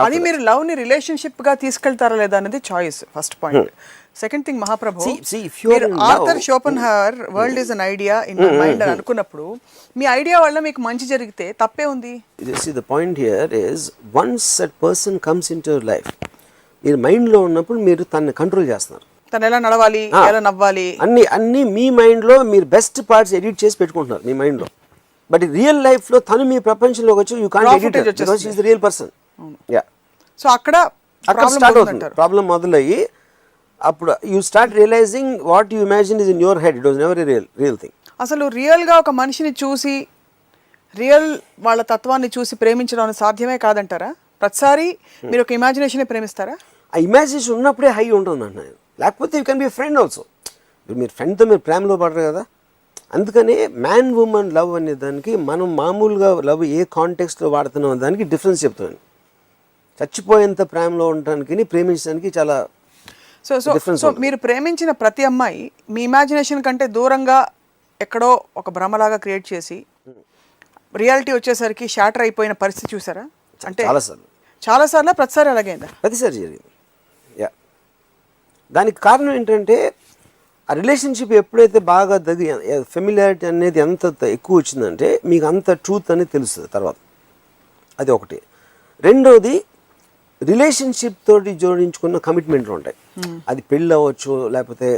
అది మీరు లవ్ ని రిలేషన్షిప్ గా తీసుకెళ్తారా లేదా అనేది choice first point. Second thing మహాప్రభు, Arthur Schopenhauer world is an idea in my mind అని అనుకున్నప్పుడు మీ ఐడియా వల్ల మీకు మంచి జరిగితే తప్పే ఉంది. See, the point here is once that person comes into your life, మీరు మైండ్లో ఉన్నప్పుడు మీరు తనని కంట్రోల్ చేస్తున్నారు. తను ఎలా నడవాలి, ఎలా నవ్వాలి, అన్ని మీ మైండ్లో మీరు బెస్ట్ పార్ట్స్ ఎడిట్ చేసి పెట్టుకుంటున్నారు మీ మైండ్లో. బట్ రియల్ లైఫ్లో తను మీ ప్రపంచంలోకి వచ్చి you can't edit because she is the real person. Yeah, so అక్కడ స్టార్ట్ అవుతుంది ప్రాబ్లం మొదలయ్యి. అప్పుడు you start realising what you imagine is in your head, it was never a real thing. అసలు రియల్గా ఒక మనిషిని చూసి రియల్ వాళ్ళ తత్వాన్ని చూసి ప్రేమించడం అనేది సాధ్యమే కాదంటారా? ప్రతిసారి మీరు ఒక ఇమాజినేషన్ ప్రేమిస్తారా? ఆ ఇమాజినేషన్ ఉన్నప్పుడే హై ఉంటుంది అన్న, లేకపోతే you can be friend also. మీరు ఫ్రెండ్తో మీరు ప్రేమలో పడరు కదా. అందుకనే మ్యాన్ ఉమెన్ లవ్ అనే దానికి మనం మామూలుగా లవ్ ఏ కాంటెక్స్ట్లో వాడుతున్నాం దానికి డిఫరెన్స్ చెప్తాను. చచ్చిపోయేంత ప్రేమలో ఉండడానికి ప్రేమించడానికి చాలా సో మీరు ప్రేమించిన ప్రతి అమ్మాయి మీ ఇమాజినేషన్ కంటే దూరంగా ఎక్కడో ఒక భ్రమలాగా క్రియేట్ చేసి రియాలిటీ వచ్చేసరికి షాటర్ అయిపోయిన పరిస్థితి చూసారా? అంటే చాలాసార్లు ప్రతిసారి అలాగైందా? ప్రతిసారి జరిగింది. యా, దానికి కారణం ఏంటంటే ఆ రిలేషన్షిప్ ఎప్పుడైతే బాగా ఫెమిలియారిటీ అనేది ఎంత ఎక్కువ వచ్చిందంటే మీకు అంత ట్రూత్ అనేది తెలుస్తుంది తర్వాత. అది ఒకటి. రెండోది, రిలేషన్షిప్ తోటి జోడించుకున్న కమిట్మెంట్లు ఉంటాయి. అది పెళ్ళి అవ్వచ్చు, లేకపోతే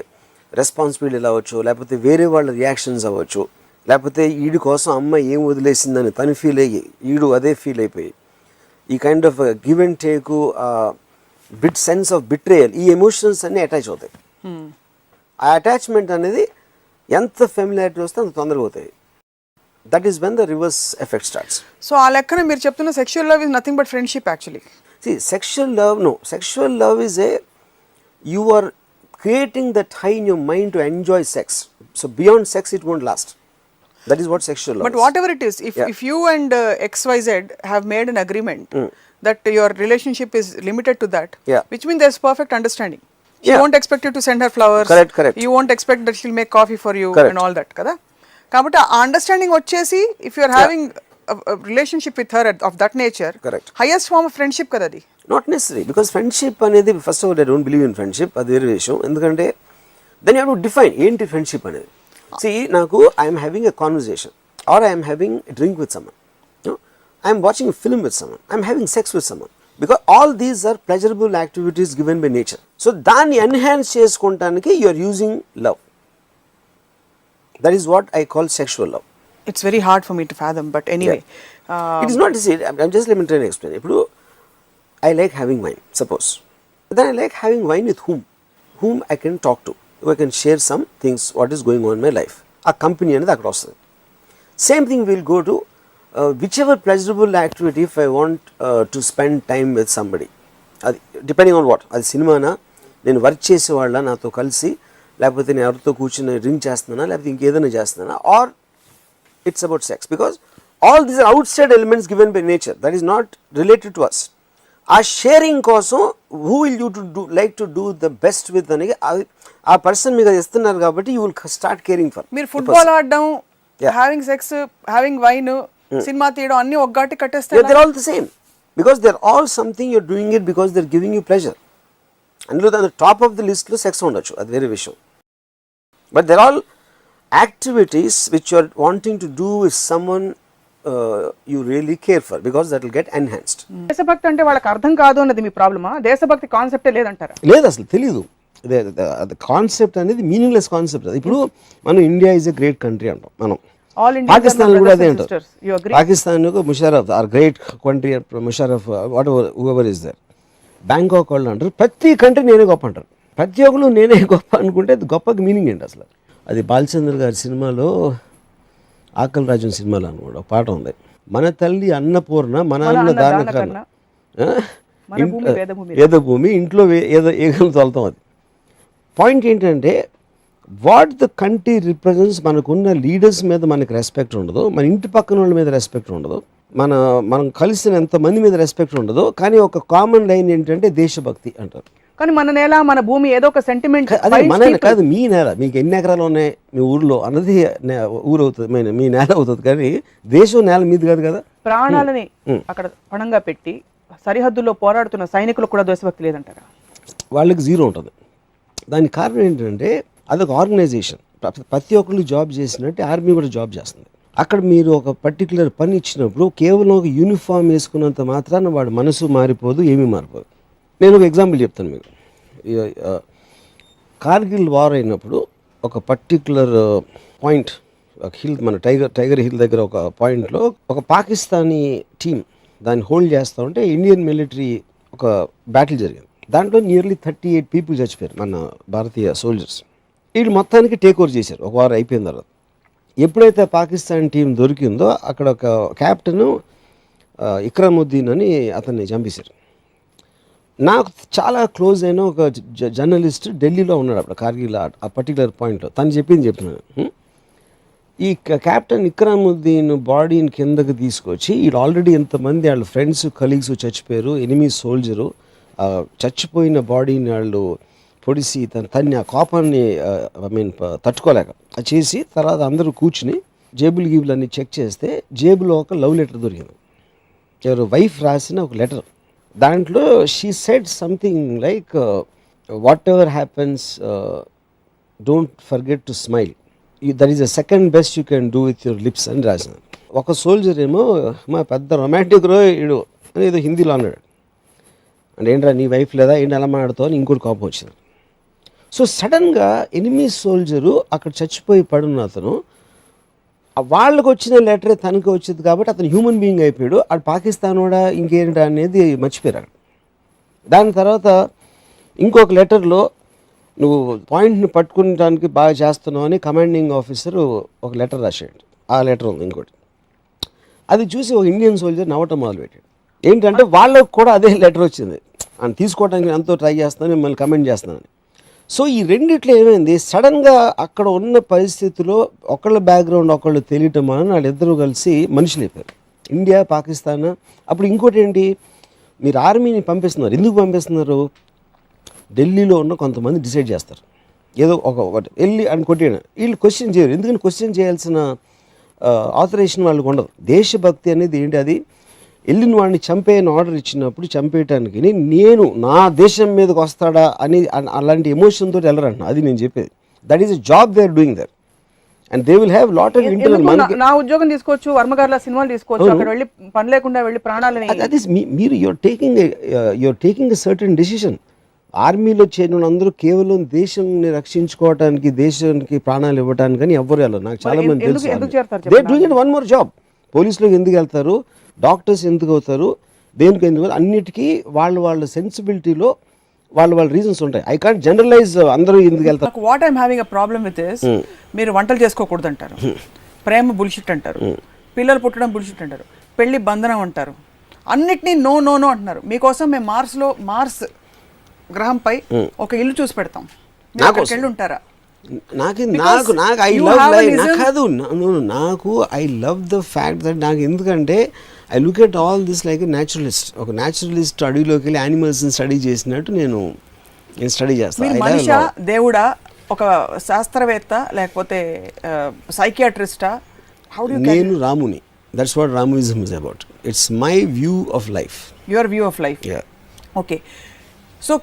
రెస్పాన్సిబిలిటీ అవ్వచ్చు, లేకపోతే వేరే వాళ్ళ రియాక్షన్స్ అవ్వచ్చు, లేకపోతే వీడి కోసం అమ్మ ఏం వదిలేసిందని తను ఫీల్ అయ్యి వీడు అదే ఫీల్ అయిపోయి ఈ kind of give and take, sense of betrayal, ఈ ఎమోషన్స్ అన్నీ అటాచ్ అవుతాయి. ఆ అటాచ్మెంట్ అనేది ఎంత ఫెమిలియారిటీ వస్తే అంత తొందరగా అవుతాయి. That is when the reverse effect starts. So ఆ లెక్కన మీరు చెప్తున్న sexual love is nothing but friendship actually. See, sexual love is you are creating that high in your mind to enjoy sex. So beyond sex it won't last. That is what sexual love is. But whatever it is, if you and XYZ have made an agreement that your relationship is limited to that, which means there's perfect understanding. She won't expect you to send her flowers. Correct. You won't expect that she'll make coffee for you and all that, kada? Kabatti aa understanding vachesi, if you are having a relationship with her of that nature, highest form of friendship kada adi. Not necessary, because friendship anedi, first of all I don't believe in friendship, adi vere vishayam. Endukante then you have to define enti friendship anedi. See, naku I am having a conversation or I am having a drink with someone, no? I am watching a film with someone, I am having sex with someone, because all these are pleasurable activities given by nature. So danni enhance cheskontaniki you are using love. That is what I call sexual love. It's very hard for me to fathom, but anyway. It is not easy. I'm just let me try and explain. If I like having wine, suppose. Then I like having wine with whom I can talk to. I can share some things, what is going on in my life. A company and that cross. Same thing we'll go to whichever pleasurable activity if I want to spend time with somebody. Depending on what. Adi cinema na, nenu work chese valla nato kalisi, లేకపోతే నేను ఎవరితో కూర్చుని drink చేస్తున్నానా, లేకపోతే ఇంకేదైనా చేస్తున్నానా, are it's about sex, because all these are outside elements given by nature that is not related to us. Our sharing kosam who will you to do like to do the best with anige aa person meega istunnaru kabatti you will start caring for. Meer football aadam, having sex, having wine, cinema theeyadam anni oggati kattesthe. They are all the same, because they are all something you are doing it because they are giving you pleasure. అందులో the top of the list lo sex ఉండొచ్చు, అది వేరే విషయం. But they are all activities which you are wanting to do with someone you really care for, because that will get enhanced. దేశభక్తి అంటే వాళ్ళకి అర్థం కాదు అన్నది మీ ప్రాబ్లమా? దేశభక్తి కాన్సెప్టే లేదంటారా? లేదు, అసలు తెలీదు. కాన్సెప్ట్ అనేది మీనింగ్లెస్ కాన్సెప్ట్. ఇప్పుడు మనం India is a great country అంటాం, మనం పాకిస్తాన్ కూడా అదే అంటారు. Pakistan Musharraf our great country, Musharraf whatever is there. Bangkok వాళ్ళు అంటారు ప్రతి కంట్రీ నేనే గొప్ప అంటారు. ప్రతి ఒక్కరు నేనే గొప్ప అనుకుంటే అది గొప్పకి మీనింగ్ ఏంటి అసలు? అది బాలచంద్ర గారి సినిమాలో ఆకలి రాజన్ సినిమాలో అనుకోండి ఒక పాట ఉంది, మన తల్లి అన్నపూర్ణ మన అన్న దాన కన్నా వేదభూమి ఇంట్లో ఏగలు తోలుతాం. అది పాయింట్ ఏంటంటే వాట్ ద కంట్రీ రిప్రజెంట్స్. మనకున్న లీడర్స్ మీద మనకి రెస్పెక్ట్ ఉండదు, మన ఇంటి పక్కన వాళ్ళ మీద రెస్పెక్ట్ ఉండదు, మనం కలిసిన ఎంతమంది మీద రెస్పెక్ట్ ఉండదు. కానీ ఒక కామన్ లైన్ ఏంటంటే దేశభక్తి అంటారు. కానీ మన నేల మన భూమి ఏదో ఒక సెంటిమెంట్. అదే మన కాదు, మీ నేల, మీకు ఎన్ని ఎకరాలు ఉన్నాయి మీ ఊర్లో అన్నది ఊరు అవుతుంది, మీ నేల అవుతుంది. కానీ దేశం నేల మీది కాదు కదా. ప్రాణాలని అక్కడ పణంగా పెట్టి సరిహద్దుల్లో పోరాడుతున్న సైనికులకు కూడా దేశభక్తి లేదంటారా? వాళ్ళకి జీరో ఉంటుంది. దానికి కారణం ఏంటంటే అదొక ఆర్గనైజేషన్. ప్రతి ఒక్కళ్ళు జాబ్ చేసినట్టు ఆర్మీ కూడా జాబ్ చేస్తుంది. అక్కడ మీరు ఒక పర్టికులర్ పని ఇచ్చినప్పుడు కేవలం ఒక యూనిఫామ్ వేసుకున్నంత మాత్రాన వాడు మనసు మారిపోదు, ఏమీ మారిపోదు. నేను ఒక ఎగ్జాంపుల్ చెప్తాను మీకు. కార్గిల్ వార్ అయినప్పుడు ఒక పర్టికులర్ పాయింట్, ఒక హిల్, మన టైగర్ హిల్ దగ్గర ఒక పాయింట్లో ఒక పాకిస్తానీ టీం దాన్ని హోల్డ్ చేస్తూ ఉంటే ఇండియన్ మిలిటరీ ఒక బ్యాటిల్ జరిగింది. దాంట్లో నియర్లీ 38 పీపుల్ చచ్చిపోయారు, మన భారతీయ సోల్జర్స్. వీళ్ళు మొత్తానికి టేక్ ఓవర్ చేశారు ఒక వారం అయిపోయిన తర్వాత. ఎప్పుడైతే పాకిస్తాన్ టీం దొరికిందో అక్కడ ఒక క్యాప్టెన్ ఇక్రముద్దీన్ అని అతన్ని చంపేశారు. నాకు చాలా క్లోజ్ అయిన ఒక జర్నలిస్ట్ ఢిల్లీలో ఉన్నాడు అప్పుడు కార్గిల్ ఆ పర్టికులర్ పాయింట్లో. తను చెప్తున్నాను, ఈ క్యాప్టెన్ ఇక్రముద్దీన్ బాడీని కిందకి తీసుకొచ్చి వీళ్ళు ఆల్రెడీ ఎంతమంది వాళ్ళ ఫ్రెండ్స్ కలీగ్స్ చచ్చిపోయారు, ఎనిమీ సోల్జరు చచ్చిపోయిన బాడీని వాళ్ళు పొడిసి తన్ని ఆ కోపాన్ని తట్టుకోలేక అది చేసి తర్వాత అందరూ కూర్చుని జేబులు గీబులు అన్నీ చెక్ చేస్తే జేబులో ఒక లవ్ లెటర్ దొరికింది. ఎవరు వైఫ్ రాసిన ఒక లెటర్. దాంట్లో she said something like what ever happens don't forget to smile, that is the second best you can do with your lips అని రాసింది. ఒక సోల్జర్ ఏమో మా పెద్ద రొమాంటిక్ రో ఇడు అని ఏదో హిందీలో అన్నాడు. అంటే ఏంట్రా నీ వైఫ్ లేదా ఏంటి అలా మాట్లాడుతావు అని ఇంకోటి కోపం వచ్చింది. సో సడన్గా ఎనిమీ సోల్జరు అక్కడ చచ్చిపోయి పడున్న అతను వాళ్ళకు వచ్చిన లెటరే తనకు వచ్చింది కాబట్టి అతను హ్యూమన్ బీయింగ్ అయిపోయాడు. అది పాకిస్తాన్ కూడా ఇంకేంటి అనేది మర్చిపోయారు. దాని తర్వాత ఇంకొక లెటర్లో నువ్వు పాయింట్ని పట్టుకోవడానికి బాగా చేస్తున్నావు అని కమాండింగ్ ఆఫీసరు ఒక లెటర్ రాశాడు. ఆ లెటర్ ఉంది ఇంకోటి. అది చూసి ఒక ఇండియన్ సోల్జర్ నవ్వటం మొదలుపెట్టాడు. ఏంటంటే వాళ్ళకు కూడా అదే లెటర్ వచ్చింది, అని తీసుకోవడానికి ఎంతో ట్రై చేస్తున్నాను, మిమ్మల్ని కమెంట్ చేస్తున్నాను. సో ఈ రెండిట్లో ఏమైంది, సడన్గా అక్కడ ఉన్న పరిస్థితిలో ఒకళ్ళ బ్యాక్గ్రౌండ్ ఒకళ్ళు తెలియటం వలన వాళ్ళిద్దరూ కలిసి మనుషులు అయిపోయారు. ఇండియా పాకిస్తాన్. అప్పుడు ఇంకోటి ఏంటి, మీరు ఆర్మీని పంపిస్తున్నారు, ఎందుకు పంపిస్తున్నారు? ఢిల్లీలో ఉన్న కొంతమంది డిసైడ్ చేస్తారు ఏదో ఒకటి వెళ్ళి అని కొట్టేయడం. వీళ్ళు క్వశ్చన్ చేయరు, ఎందుకని క్వశ్చన్ చేయాల్సిన ఆథరైజేషన్ వాళ్ళకి ఉండదు. దేశభక్తి అనేది ఏంటి, అది వెళ్ళిన వాడిని చంపేయని ఆర్డర్ ఇచ్చినప్పుడు చంపేయటానికి నేను నా దేశం మీదకి వస్తాడా అని అలాంటి ఎమోషన్ తోటి వెళ్ళరంట. అది నేను చెప్పేది. That is a job they are doing that and they will have lot of internal. నా ఉద్యోగం తీసుకోవచ్చు, వర్మగారుల సినిమాలు తీసుకోవచ్చు, అక్కడ వెళ్ళి పని లేకుండా వెళ్ళి ప్రాణాలని. అది మీరు your taking a certain decision. ఆర్మీలో చేరిన అందరూ కేవలం దేశాన్ని రక్షించుకోవడానికి, దేశానికి ప్రాణాలు ఇవ్వడానికి అని ఎవ్వరు వెళ్ళరు. నాకు చాలా మంది తెలుసు. They doing it one more job. పోలీసులోకి ఎందుకు వెళ్తారు, డాక్టర్స్ ఎందుకు అవుతారు, దేనికి ఎందుకు, అన్నిటికీ వాళ్ళ సెన్సిబిలిటీలో వాళ్ళ రీజన్స్ ఉంటాయి. ఐ కాంట్ జనరలైజ్ అందరూ ఎందుకు వెళ్తారు. What I'm having a problem with is, మీరు వంటలు చేసుకోకూడదు అంటారు, ప్రేమ బుల్షిట్ అంటారు, పిల్లలు పుట్టడం బుల్షిట్ అంటారు, పెళ్లి బంధనం అంటారు, అన్నిటినీ నో నో నో అంటున్నారు. మీకోసం మేము మార్స్ గ్రహంపై ఒక ఇల్లు చూసి పెడతాం, వెళ్ళి ఉంటారా? I love the fact that నాకు, ఎందుకంటే I look at all this like a naturalist. ఒక న్యాచురలిస్ట్ అడవిలోకి వెళ్ళి యానిమల్స్ని స్టడీ చేసినట్టు నేను స్టడీ చేస్తాను. మనిషా దేవుడా, ఒక శాస్త్రవేత్త లేకపోతే సైకియాట్రిస్టా? నేను రాముని. That's what Ramuism is about. It's my view of life. Your view of life. Okay. So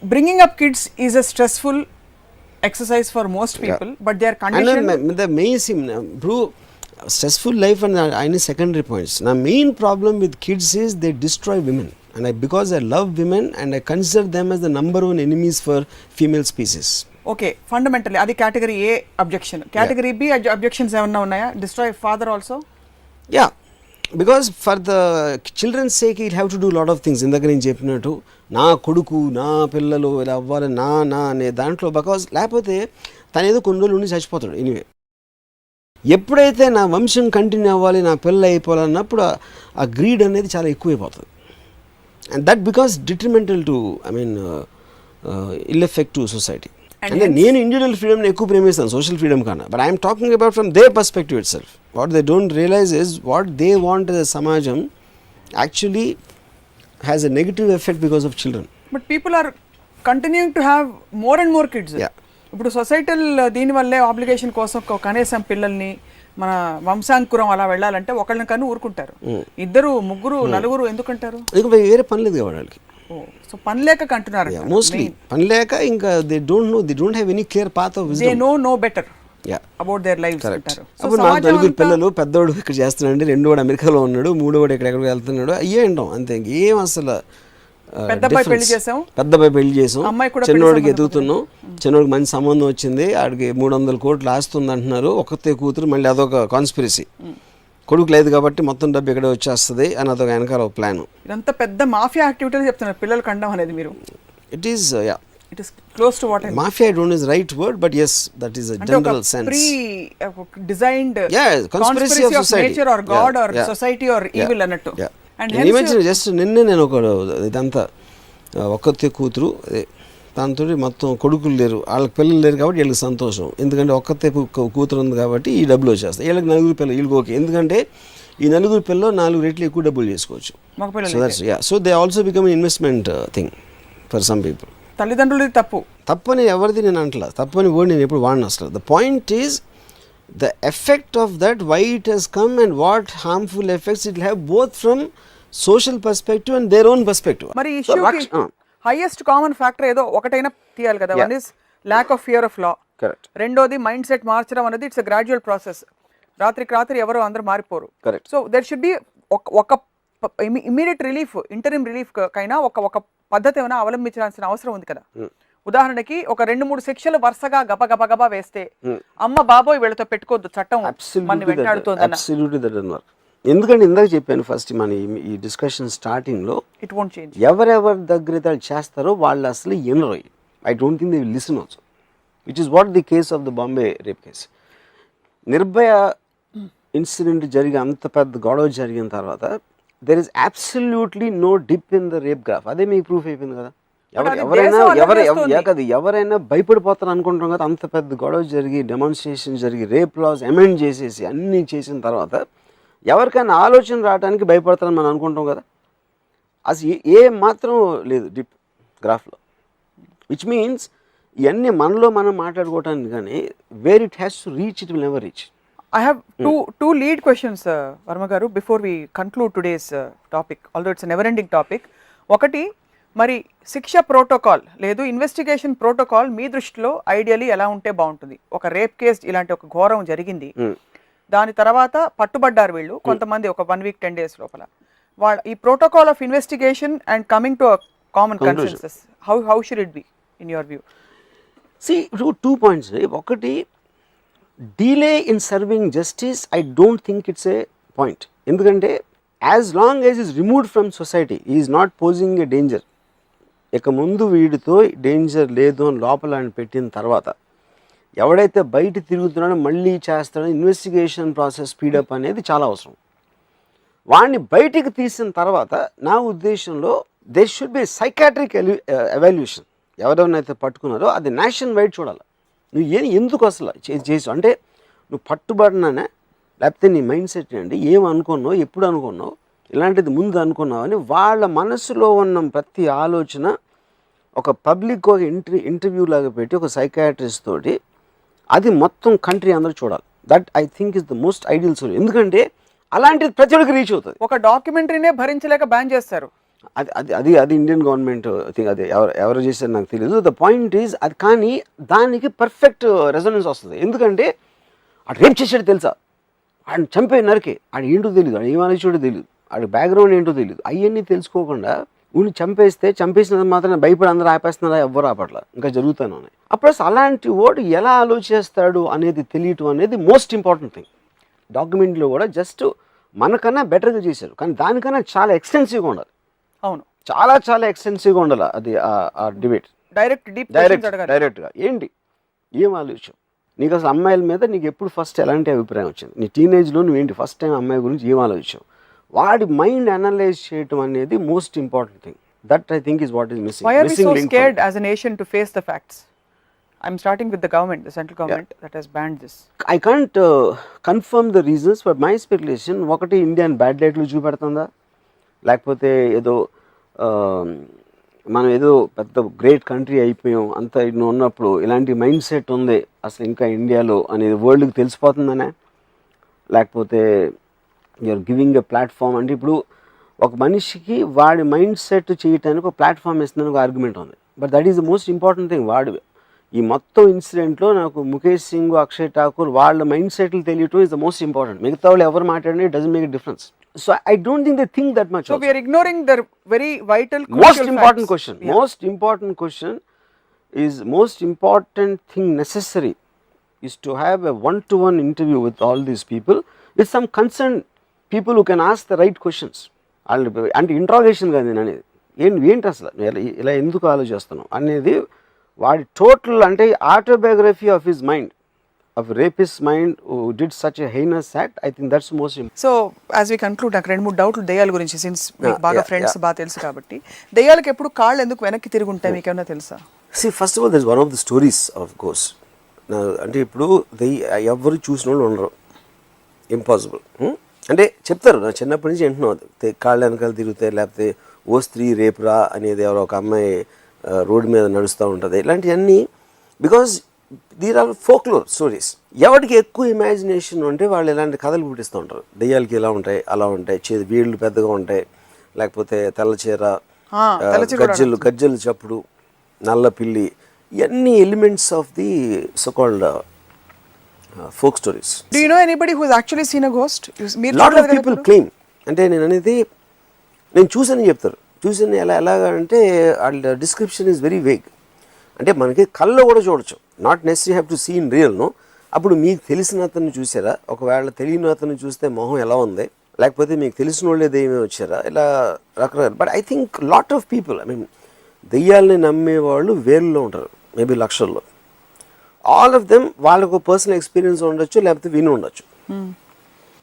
bringing up kids is a stressful exercise for most people, but they are conditioned. And the main stressful life and any secondary points. Now main problem with kids is they destroy women, and because I love women and I consider them as the number one enemies for female species. Okay, fundamentally adi category A objection. Category B objections evanna unnaya? Destroy father also? Yeah, because for the children's sake he'll have to do a lot of things. ఇందాక నేను చెప్పినట్టు నా కొడుకు, నా పిల్లలు ఇలా అవ్వాలి, నా అనే దాంట్లో, బికాజ్ లేకపోతే తను ఏదో కొన్ని రోజులు ఉండి చచ్చిపోతాడు. ఎనీవే, ఎప్పుడైతే నా వంశం కంటిన్యూ అవ్వాలి, నా పిల్లలు అయిపోవాలన్నప్పుడు ఆ గ్రీడ్ అనేది చాలా ఎక్కువైపోతుంది. And that because detrimental to ill effect to society. అంటే నేను ఇండివిజువల్ ఫ్రీడమ్ని ఎక్కువ ప్రేమిస్తాను సోషల్ ఫ్రీడమ్ కన్నా. But I'm talking about from their perspective itself. What they don't realize is what they want as a సమాజం actually has a negative effect because of children. But people are continuing to have more and more kids. Yeah. ఇప్పుడు societal దీని వల్లే obligation కోసం కనీసం పిల్లల్ని మన వంశాంకురం అలా వెళ్ళాలంటే ఒకళ్ళని కన్నా ఊరుకుంటారు, ఇద్దరు ముగ్గురు నలుగురు ఎందుకంటారు? ఇక వేరే పని లేదు కదా వాళ్ళకి. సో పని లేక అంటున్నారు మోస్ట్లీ పని లేక, ఇంకా they don't have any clear path of wisdom. They know better about their lifes అంటారు. అప్పుడు నాకు నలుగురు పిల్లలు, పెద్దోడు ఇక్కడ చేస్తున్నాడు, రెండోడు అమెరికాలో ఉన్నాడు, మూడోడు ఎక్కడెక్కడికి వెళ్తున్నాడు, అయ్యే ఉంటాం అంతే. ఇంకేం అసలు పెద్దబ్బాయి పెళ్లి చేసాం, చిన్నోడికి ఎదుగుతున్నాం, చిన్నోడికి మంచి సంబంధం వచ్చింది, ఆడికి 300 కోట్లు ఆస్తుంది అంటున్నారు, ఒక్కతే కూతురు, మళ్ళీ అదొక కాన్స్పిరసీ, కొడుకు లేదు కాబట్టి మొత్తం డబ్బు ఇక్కడ వచ్చేస్తుంది అని అదొక వెనకాల ఒక ప్లాన్. ఇదంతా పెద్ద మాఫియా యాక్టివిటీ చెప్తున్నారు పిల్లలు కండం అనేది. మీరు it is it is close to what I mean. Mafia I don't know is the right word, but yes, that is a general sense. Designed conspiracy of society, nature or God or society or evil annattu. And imagine just నిన్నే నేను ఒక ఇదంతా ఒక్కతే కూతురు, దాంతో మొత్తం కొడుకులు లేరు, వాళ్ళకి పిల్లలు లేరు కాబట్టి వీళ్ళకి సంతోషం, ఎందుకంటే ఒక్కతే కూతురు ఉంది కాబట్టి ఈ డబ్బులు వచ్చేస్తాయి. వీళ్ళకి నలుగురు పిల్లలు, వీళ్ళకి ఓకే, ఎందుకంటే ఈ నలుగురు పిల్లలు 4 రెట్లు ఎక్కువ డబ్బులు చేసుకోవచ్చు. So they also become investment thing for some people. తల్లిదండ్రులది తప్పని ఎవరిది నేను అంటలా, తప్పని వర్డ్ నేను ఎప్పుడు వాడిన అసలు. The point is the effect of that, why it has come and what harmful effects it have both from social perspective and their own perspective. మరి హైయెస్ట్ కామన్ ఫ్యాక్టర్ ఏదో ఒకటైనా తీయాలి కదా. One is lack of fear of law, correct. రెండోది mind set మార్చడం అనేది it's gradual process. రాత్రికి రాత్రి ఎవరో అందరూ మారిపోరు. Correct. So there should be ఒక ఇమీడియట్ రిలీఫ్, ఇంటరిమ్ రిలీఫ్ కైనా ఒక పద్ధతి ఏమైనా అవలంబించాల్సిన అవసరం ఉంది కదా. ఉదాహరణకి ఒక 2-3 శిక్షలు వరుసగా గబగబా వేస్తే అమ్మ బాబోయ్ వీళ్ళతో పెట్టుకోవద్దు, చట్టం మన వెంటాడుతుంది. ఎందుకంటే ఇందాక చెప్పాను ఫస్ట్ మన ఈ డిస్కషన్ స్టార్టింగ్ లో, ఇట్ వోంట్ చేంజ్. ఎవరెవరి దగ్గర చేస్తారో వాళ్ళు అసలు ఎనరు. I don't think they will listen also, which is what the case of the Bombay rape case. Nirbhaya incident జరిగి అంత పెద్ద గొడవ జరిగిన తర్వాత there is absolutely no dip in the rape graph. అదే మీకు ప్రూఫ్ అయిపోయింది కదా. ఎవరైనా భయపడిపోతారు అనుకుంటాం కదా. అంత పెద్ద గొడవ జరిగి, డెమాన్స్ట్రేషన్ జరిగి, రేప్ లాస్ అమెండ్ చేసేసి అన్నీ చేసిన తర్వాత ఎవరికైనా ఆలోచన రావడానికి భయపడతారని మనం అనుకుంటాం కదా. అసలు ఏ మాత్రం లేదు డిప్ గ్రాఫ్లో, విచ్ మీన్స్ ఇవన్నీ మనలో మనం మాట్లాడుకోవటానికి కానీ where it has to reach it will never reach. I have two lead questions, Varma garu, before we conclude today's topic, although it's a never ending topic. ఒకటి, మరి శిక్ష ప్రోటోకాల్ లేదు ఇన్వెస్టిగేషన్ ప్రోటోకాల్ మీ దృష్టిలో ఐడియలీ ఎలా ఉంటే బాగుంటుంది? ఒక rape case ఇలాంటి ఒక ఘోరం జరిగింది, దాని తర్వాత పట్టుబడ్డారు వీళ్ళు కొంతమంది ఒక 1 week 10 days లోపల. వాళ్ళ ఈ protocol of investigation and coming to common consensus, how should it be in your view? See, 2 points. ఒకటి, delay in serving justice, I don't think it's a point. ఎందుకంటే as long as is removed from society, he is not posing a danger. ఇక ముందు వీడితో danger లేదు అని లోపల అని పెట్టిన తర్వాత ఎవడైతే బయట తిరుగుతున్నాడో మళ్ళీ చేస్తాడో ఇన్వెస్టిగేషన్ ప్రాసెస్ స్పీడప్ అనేది చాలా అవసరం. వాడిని బయటికి తీసిన తర్వాత నా ఉద్దేశంలో there should be psychiatric evaluation. ఎవరెవరినైతే పట్టుకున్నారో అది నేషన్ వైడ్ చూడాలి. నువ్వు ఎందుకు అసలు చేసావు అంటే, నువ్వు పట్టుబడినానే లేకపోతే నీ మైండ్ సెట్ అండి, ఏం అనుకున్నావు, ఎప్పుడు అనుకున్నావు, ఇలాంటిది ముందు అనుకున్నావు అని వాళ్ళ మనసులో ఉన్న ప్రతి ఆలోచన ఒక పబ్లిక్ ఒక ఇంటర్వ్యూ లాగా పెట్టి ఒక సైకాట్రిస్ట్ తోటి అది మొత్తం కంట్రీ అందరూ చూడాలి. That I think is the most ideal solution. ఎందుకంటే అలాంటిది ప్రతి ఒక్కరికి రీచ్ అవుతుంది. ఒక డాక్యుమెంటరీనే భరించలేక బ్యాన్ చేస్తారు. అది ఇండియన్ గవర్నమెంట్ థింగ్, అది ఎవరు చేశారు నాకు తెలియదు. ద పాయింట్ ఈజ్ అది, కానీ దానికి పర్ఫెక్ట్ రెజొనెన్స్ వస్తుంది. ఎందుకంటే ఆడు రేప్ చేసాడు తెలుసా, ఆడిని చంపే నరికి, ఆడు ఏంటో తెలియదు, ఆడు ఏమనిచోడో తెలియదు, ఆడి బ్యాక్గ్రౌండ్ ఏంటో తెలియదు, అవన్నీ తెలుసుకోకుండా ఊరిని చంపేసినంత మాత్రం భయపడి అందరూ ఆపేస్తున్నారా, ఎవ్వరు ఆపట్ల, ఇంకా జరుగుతూనే ఉన్నాయి. అప్పుడు అసలు అలాంటి వాడు ఎలా ఆలోచిస్తాడు అనేది తెలియటం అనేది మోస్ట్ ఇంపార్టెంట్ థింగ్. డాక్యుమెంట్లో కూడా జస్ట్ మనకన్నా బెటర్గా చేశారు, కానీ దానికన్నా చాలా ఎక్స్టెన్సివ్గా ఉండాలి. అవును, చాలా ఎక్స్టెన్సివ్గా ఉండాలి అది ఆ డిబేట్. డైరెక్ట్గా ఏంటి, ఏం ఆలోచన, నీకు అసలు అమ్మాయిల మీద నీకు ఎప్పుడు ఫస్ట్ ఎలాంటి అభిప్రాయం వచ్చింది, నీ టీనేజ్లో నువ్వేంటి ఫస్ట్ టైం అమ్మాయి గురించి ఏం ఆలోచించావు, వాడి మైండ్ అనలైజ్ చేయటం అనేది most important thing. That I think is what is missing. Why are we so scared as a nation to face the facts? I'm starting with the government, the central government that has banned this. I can't confirm the reasons, but my speculation, ఒకటి Indian bad లైట్లో చూపెడుతుందా, లేకపోతే ఏదో మనం ఏదో పెద్ద great country అయిపోయాం అంత ఉన్నప్పుడు ఇలాంటి మైండ్ సెట్ ఉంది అసలు ఇంకా ఇండియాలో అనేది వరల్డ్కి తెలిసిపోతుందనే. లేకపోతే యూఆర్ గివింగ్ ఎ ప్లాట్ఫామ్. అంటే ఇప్పుడు ఒక మనిషికి వాడి మైండ్ సెట్ చేయటానికి ఒక ప్లాట్ఫామ్ ఇస్తుందని ఒక ఆర్గ్యుమెంట్ ఉంది. But that is the most important thing. వాడు ఈ మొత్తం ఇన్సిడెంట్లో నాకు ముఖేష్ సింగ్, అక్షయ్ ఠాకూర్ వాళ్ళ మైండ్ సెట్లు తెలియటం ఇస్ ద మోస్ట్ ఇంపార్టెంట్. మిగతా వాళ్ళు ఎవరు మాట్లాడినా it doesn't make a difference. So I don't think they think that much. So we are ignoring the very vital most important question. Yeah. Most important question is most important thing necessary is to have a one-to-one interview with all these people with some concerned people who can ask the right questions. అంటే interrogation కాదు నేను అనేది, ఏంటి అసలు ఇలా ఎందుకు ఆలోచిస్తున్నావు అనేది వాడి టోటల్ అంటే autobiography of his mind, of rapist mind who did such a heinous act. I think that's most important. So as we conclude, నాకు 2-3 డౌట్లు దెయ్యాల గురించి, సిన్స్ మీకు బాగా ఫ్రెండ్స్ బాగా తెలుసు కాబట్టి, దెయ్యాలకు ఎప్పుడు కాళ్ళు ఎందుకు వెనక్కి తిరిగి ఉంటాయి మీకు ఏమైనా తెలుసా? See, first of all, there is one of the stories of ghosts. అంటే ఇప్పుడు ఎవరు చూసిన వాళ్ళు ఉండరు, ఇంపాసిబుల్. అంటే చెప్తారు, నా చిన్నప్పటి నుంచి వింటున్నాను, కాళ్ళ వెనకాల తిరుగుతాయి, లేకపోతే ఓ స్త్రీ రేపురా అనేది ఎవరో ఒక అమ్మాయి రోడ్డు మీద నడుస్తూ ఉంటుంది, ఇలాంటివన్నీ. Because there are folklore stories. ఎవరికి ఎక్కువ ఇమాజినేషన్ ఉంటే వాళ్ళు ఇలాంటి కథలు పుట్టిస్తూ ఉంటారు. దెయ్యాలకి ఇలా ఉంటాయి, అలా ఉంటాయి, వీళ్ళు పెద్దగా ఉంటాయి, లేకపోతే తెల్ల చీర, గజ్జలు చప్పుడు, నల్ల పిల్లి, ఇవన్నీ elements of the so called folk stories. Do you know anybody who has actually seen a ghost? Lot of people claim. అంటే నేను అనేది నేను చూసానని చెప్తారు. చూసాను ఎలాగా అంటే వాళ్ళ డిస్క్రిప్షన్ ఈజ్ వెరీ వేగ్. అంటే మనకి కళ్ళలో కూడా చూడొచ్చు, not necessary have to see in real. No, అప్పుడు మీకు తెలిసిన అతన్ని చూసారా, ఒకవేళ తెలియని అతన్ని చూస్తే మొహం ఎలా ఉంది, లేకపోతే మీకు తెలిసిన వాళ్ళే దెయ్యమే వచ్చారా, ఇలా రకరకాల. But I think lot of people, I mean దెయ్యాలని నమ్మేవాళ్ళు వేరులో ఉంటారు, మేబీ లక్షల్లో. ఆల్ ఆఫ్ దెమ్ వాళ్ళకు పర్సనల్ ఎక్స్పీరియన్స్ ఉండొచ్చు, లేకపోతే విని ఉండొచ్చు.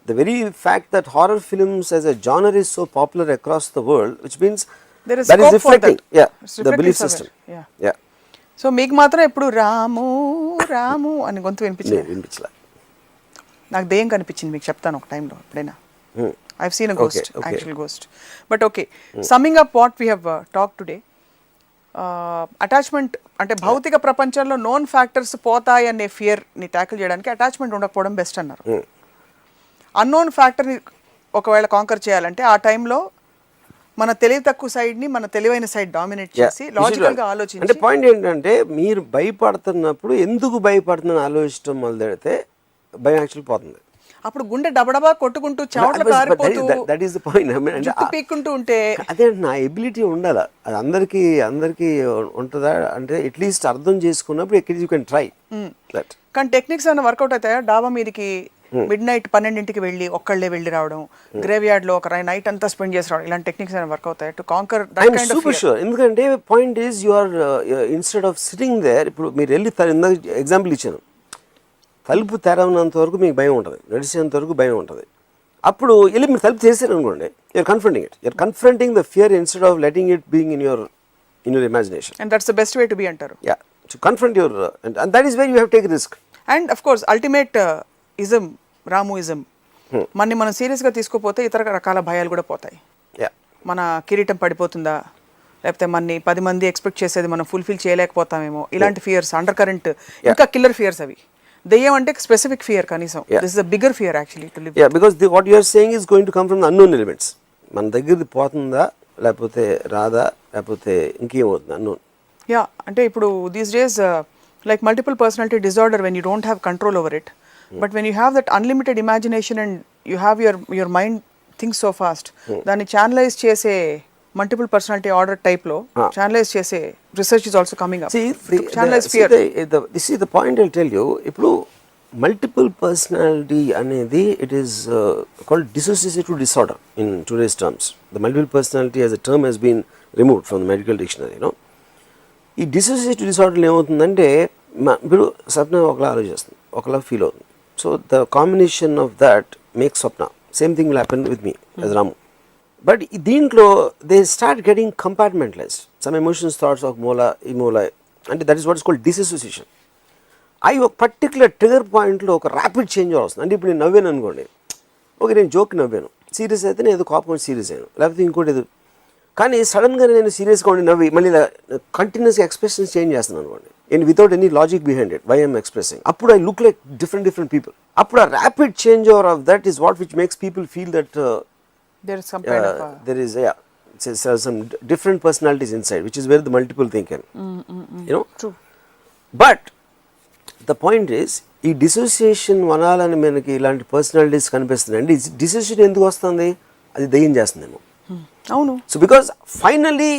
The very fact that horror films as a genre is so popular across the world, which means there is that is scope for reflecting, that. yeah, It's the reflecting belief somewhere. system. Yeah. Yeah. So మీకు మాత్రం ఎప్పుడు రాము రాము అని గొంతు వినిపించింది? వినిపించలే. నాకు దెయ్యం కనిపించింది, మీకు చెప్తాను ఒక టైంలో ఎప్పుడైనా. I've seen a ghost, actual ghost. But okay, summing up what we have talked today, attachment అంటే భౌతిక ప్రపంచంలో నోన్ ఫ్యాక్టర్స్ పోతాయి అనే ఫియర్ని ట్యాకిల్ చేయడానికి అటాచ్మెంట్ ఉండకపోవడం బెస్ట్ అన్నారు. అన్నోన్ ఫ్యాక్టర్ని ఒకవేళ కాంకర్ చేయాలంటే ఆ టైంలో మన తెలివి తక్కువ సైడ్ని మన తెలివైన సైడ్ డామినేట్ చేసి లాజికల్గా ఆలోచించి. అంటే పాయింట్ ఏంటంటే మీరు భయపడుతున్నప్పుడు ఎందుకు భయపడుతుందని ఆలోచించడం మొదలెడితే భయం యాక్చువల్ పోతుంది. అప్పుడు గుండె డబడబా కొట్టుకుంటూ చెమటలు కారిపోతూ దట్ ఈస్ ద పాయింట్. జుట్టు పీక్కుంటూ ఉంటే అదే నా ఎబిలిటీ ఉండాలా, అది అందరికీ ఉంటుందా అంటే అట్లీస్ట్ అర్థం చేసుకున్నప్పుడు ఎక్కడ యూ కెన్ ట్రై దట్. కానీ టెక్నిక్స్ ఏమైనా వర్కౌట్ అవుతాయా? డాబా మీదకి మిడ్ నైట్ 12ంటికి వెళ్ళి ఒక్కళ్ళే వెళ్ళి రావడం, గ్రేవ్ యార్డ్ లో ఒక నైట్ అంతా స్పెండ్ చేసి రావడం, ఇలాంటి టెక్నిక్స్ ఏమైనా వర్క్ అవుతాయి to conquer that kind of fear? Sure. ఎందుకంటే point is you are instead of sitting there. ఇప్పుడు మీరు వెళ్ళి ఎగ్జాంపుల్ ఇచ్చాను, తలుపు తెరవనంత వరకు మీకు భయం ఉంటుంది, నడిచేంత వరకు భయం ఉంటుంది. అప్పుడు వెళ్ళి మీరు తలుపు చేశారు అనుకోండి, you're confronting it, you're confronting the fear instead of letting it being in your imagination. And that's the best way to be అంటారు. Yeah, to confront your, and that is where you have take risk. And of course ultimate ism, Ramuism, మనని మనం సీరియస్గా తీసుకోపోతే ఇతర రకాల భయాలు కూడా పోతాయి. మన కిరీటం పడిపోతుందా, లేకపోతే మనని 10 మంది ఎక్స్పెక్ట్ చేసేది మనం ఫుల్ఫిల్ చేయలేకపోతామేమో, ఇలాంటి ఫియర్స్ అండర్ కరెంట్, ఇంకా కిల్లర్ ఫియర్స్ అవి. దెయ్యం అంటే స్పెసిఫిక్ ఫియర్ కనీసం, this is a bigger fear actually to live. Yeah, because what you are saying is going to come from the unknown elements. మన దగ్గరది పోతుందా, లేకపోతే రాదా, లేకపోతే ఇంకేమవుతుంది అన్నోన్. యా, అంటే ఇప్పుడు these days like multiple personality disorder, when you don't have control over it, but when you have that unlimited imagination and you have your mind thinks so fast, దాన్ని channelise చేసే multiple personality order టైప్లో channelise చేసే research is also coming up. Channelise fear. This is the point I tell you. ఇప్పుడు multiple personality అనేది it is called dissociative disorder in today's terms. The multiple personality as a term has been removed from the medical dictionary. No, ఈ dissociative డిసార్డర్లో ఏమవుతుందంటే ఇప్పుడు స్వప్న ఒకలా ఆలోచిస్తుంది, ఒకలా feel అవుతుంది. So the combination of that makes Swapna. Same thing will happen with me as Ramu. But దీంట్లో they start getting compartmentalized. Some emotions, thoughts ఒక మూల ఈ మూల, అంటే that is what is called dissociation. అవి ఒక పర్టికులర్ ట్రిగర్ పాయింట్లో ఒక ర్యాపిడ్ చేంజ్ వస్తుంది. అంటే ఇప్పుడు నేను నవ్వాను అనుకోండి, ఓకే నేను జోక్ నవ్వాను, సీరియస్ అయితే నేను ఏదో కోపం సీరియస్ అయ్యాను, లేకపోతే ఇంకోటి ఏదో కానీ సడన్గా నేను సీరియస్గా ఉండి నవ్వి మళ్ళీ కంటిన్యూస్గా ఎక్స్ప్రెషన్స్ చేంజ్ చేస్తున్నాను అనుకోండి and without any logic behind it why I'm expressing, అప్పుడు I look like different people. అప్పుడు ఆ rapid change over of that is what which makes people feel that there is some kind of there is some different personalities inside, which is where the multiple thing can, you know. True. But the point is, ఈ dissociation వనాలని మనకి ఇలాంటి personalities కనిపిస్తున్నాయండి. Dissociation ఎందుకు వస్తుంది? అది దయ్యం చేస్తుందేమో. అవును. So because finally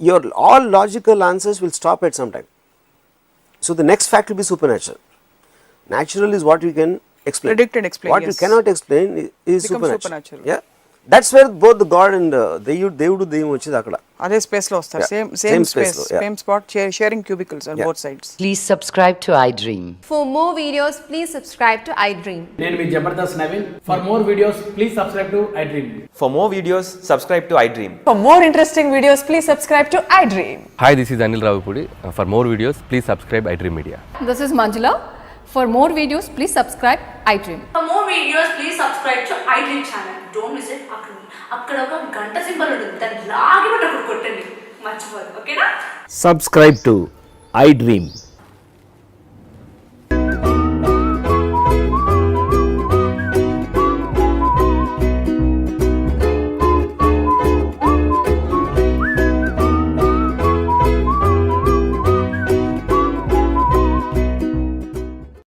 your all logical answers will stop at some time. So the next fact will be super natural. Natural is what we can explain. Predict and explain. What yes. we cannot explain is Becomes supernatural. Yeah. That's where both the God and దేవుడు దెయ్యం వచ్చేది అక్కడ. అదే space లో వస్తారు. Yeah. Same space space లో, yeah. Same spot sharing cubicles on both sides. Please subscribe to iDream. For more videos, please subscribe to iDream. నేను మీ Jabardasth Naveen. For more videos, please subscribe to iDream. For more videos, subscribe to iDream. For more interesting videos, please subscribe to iDream. Hi, this is Anil Ravipudi. For more videos, please subscribe iDream Media. This is Manjula. For more videos, please subscribe iDream. For more videos, please subscribe to iDream channel. Don't miss it. అక్కడ ఒక గంట symbol ఉంటుంది, దాన్ని లాగి కొట్టండి, మర్చిపోదు. ఓకేనా? Subscribe to iDream.